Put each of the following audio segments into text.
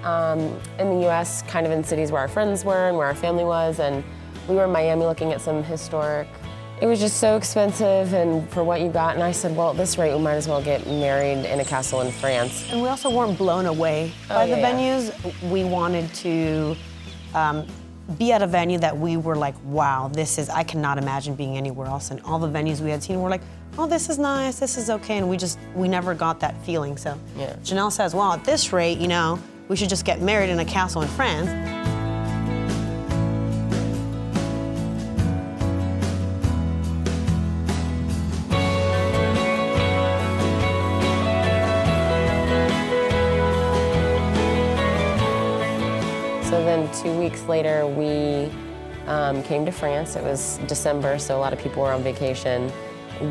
in the US, kind of in cities where our friends were and where our family was, and we were in Miami looking at some historic. It was just so expensive and for what you got, and I said, well, at this rate, we might as well get married in a castle in France. And we also weren't blown away by the venues. We wanted to be at a venue that we were like, wow, I cannot imagine being anywhere else. And all the venues we had seen were like, oh, this is nice, this is okay, and we never got that feeling. So Janelle says, well, at this rate, you know, we should just get married in a castle in France. So then 2 weeks later, we came to France. It was December, so a lot of people were on vacation.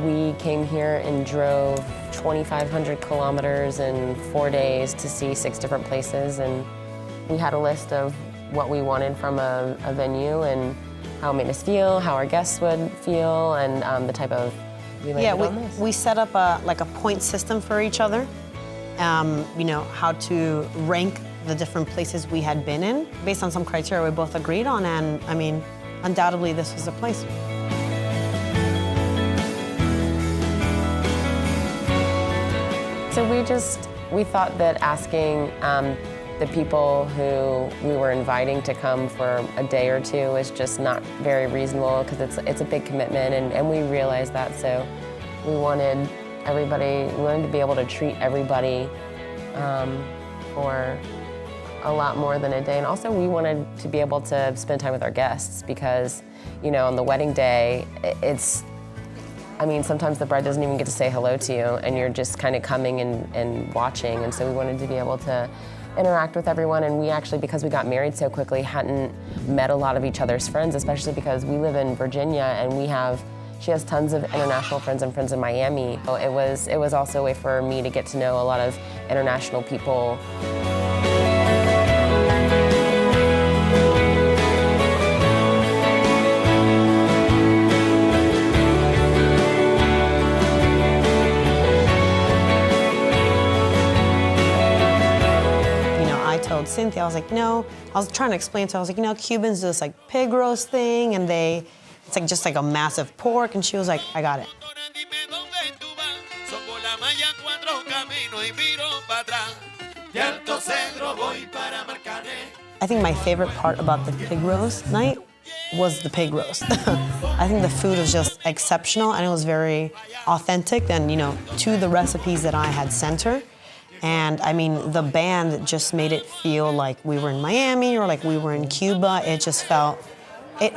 We came here and drove 2,500 kilometers in 4 days to see 6 different places, and we had a list of what we wanted from a venue and how it made us feel, how our guests would feel, and the type of. We set up a point system for each other. You know, how to rank the different places we had been in based on some criteria we both agreed on, and I mean, undoubtedly this was the place. So we thought that asking the people who we were inviting to come for a day or two was just not very reasonable, because it's a big commitment, and we realized that. So we wanted to be able to treat everybody for a lot more than a day. And also we wanted to be able to spend time with our guests, because, you know, on the wedding day, I mean, sometimes the bride doesn't even get to say hello to you, and you're just kind of coming and watching. And so we wanted to be able to interact with everyone. And we actually, because we got married so quickly, hadn't met a lot of each other's friends, especially because we live in Virginia, and she has tons of international friends and friends in Miami. So it was also a way for me to get to know a lot of international people. Cynthia, I was like, no, I was trying to explain to her, I was like, you know, Cubans do this like pig roast thing, and it's like just like a massive pork, and she was like, I got it. I think my favorite part about the pig roast night was the pig roast. I think the food was just exceptional, and it was very authentic and, you know, to the recipes that I had sent her. And I mean, the band just made it feel like we were in Miami or like we were in Cuba. It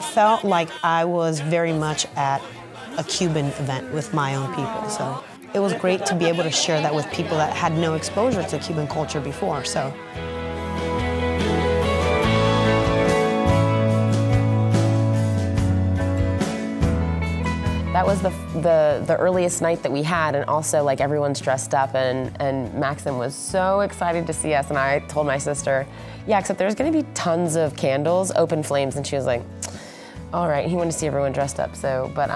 felt like I was very much at a Cuban event with my own people. So it was great to be able to share that with people that had no exposure to Cuban culture before. So. That was the earliest night that we had, and also like everyone's dressed up, and Maxim was so excited to see us, and I told my sister, yeah, except there's gonna be tons of candles, open flames, and she was like, all right, he wanted to see everyone dressed up, so, but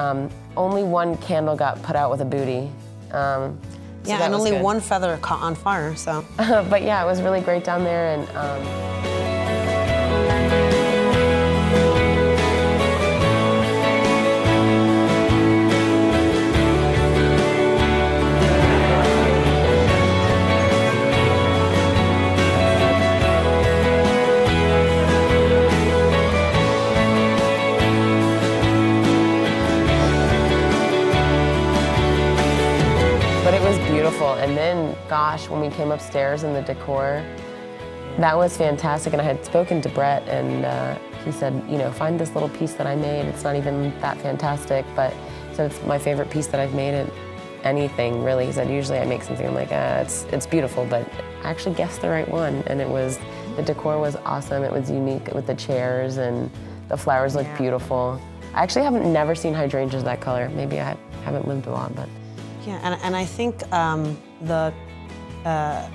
only one candle got put out with a booty. Yeah, and only one feather caught on fire, so. But yeah, it was really great down there, and beautiful. And then, gosh, when we came upstairs in the decor, that was fantastic. And I had spoken to Brett, and he said, you know, find this little piece that I made. It's not even that fantastic, but so it's my favorite piece that I've made at anything, really. He said, usually I make something, I'm like, it's beautiful, but I actually guessed the right one. And the decor was awesome. It was unique with the chairs, and the flowers looked beautiful. I actually never seen hydrangeas that color. Maybe I haven't lived a lot, but. Yeah, and I think the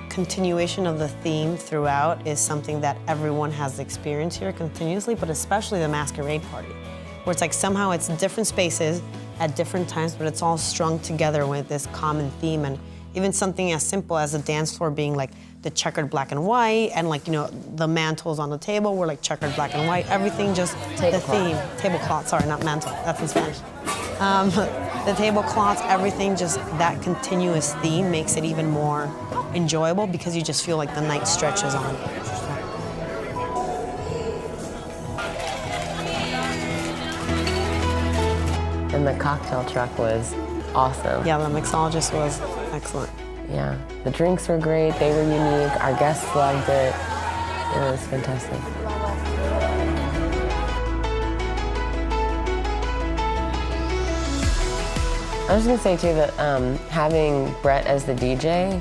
continuation of the theme throughout is something that everyone has experienced here continuously, but especially the masquerade party, where it's like somehow it's different spaces at different times, but it's all strung together with this common theme. And even something as simple as a dance floor being like the checkered black and white, and like, you know, the mantles on the table were like checkered black and white. Everything just the theme. Tablecloth, sorry, not mantle. That's in Spanish. The tablecloths, everything, just that continuous theme makes it even more enjoyable because you just feel like the night stretches on. And the cocktail truck was awesome. Yeah, the mixologist was excellent. Yeah, the drinks were great, they were unique, our guests loved it. It was fantastic. I was gonna say too that having Brett as the DJ,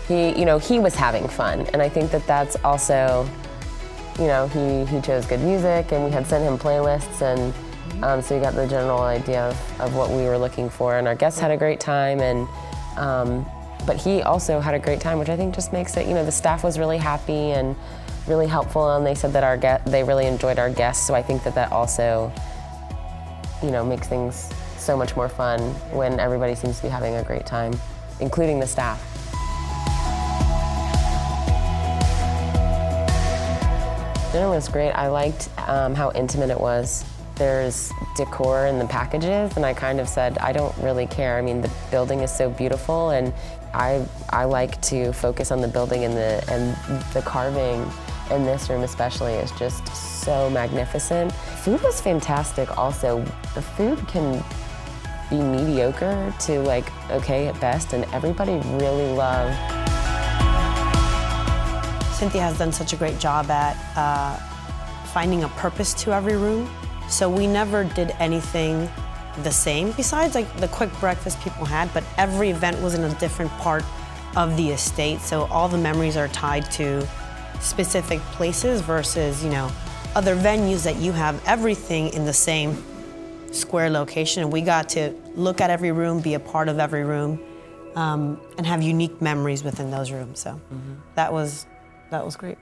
he was having fun, and I think that that's also, he chose good music, and we had sent him playlists, and so we got the general idea of what we were looking for, and our guests had a great time, and but he also had a great time, which I think just makes it, the staff was really happy and really helpful, and they said that they really enjoyed our guests, so I think that also, makes things so much more fun when everybody seems to be having a great time, including the staff. Dinner was great. I liked how intimate it was. There's decor in the packages, and I kind of said, I don't really care. I mean, the building is so beautiful, and I like to focus on the building, and the carving in this room especially is just so magnificent. Food was fantastic also. The food can be mediocre to like okay at best, and everybody really loved. Cynthia has done such a great job at finding a purpose to every room. So we never did anything the same, besides like the quick breakfast people had, but every event was in a different part of the estate, so all the memories are tied to specific places versus, other venues that you have everything in the same square location. And we got to look at every room, be a part of every room, and have unique memories within those rooms. So that was great.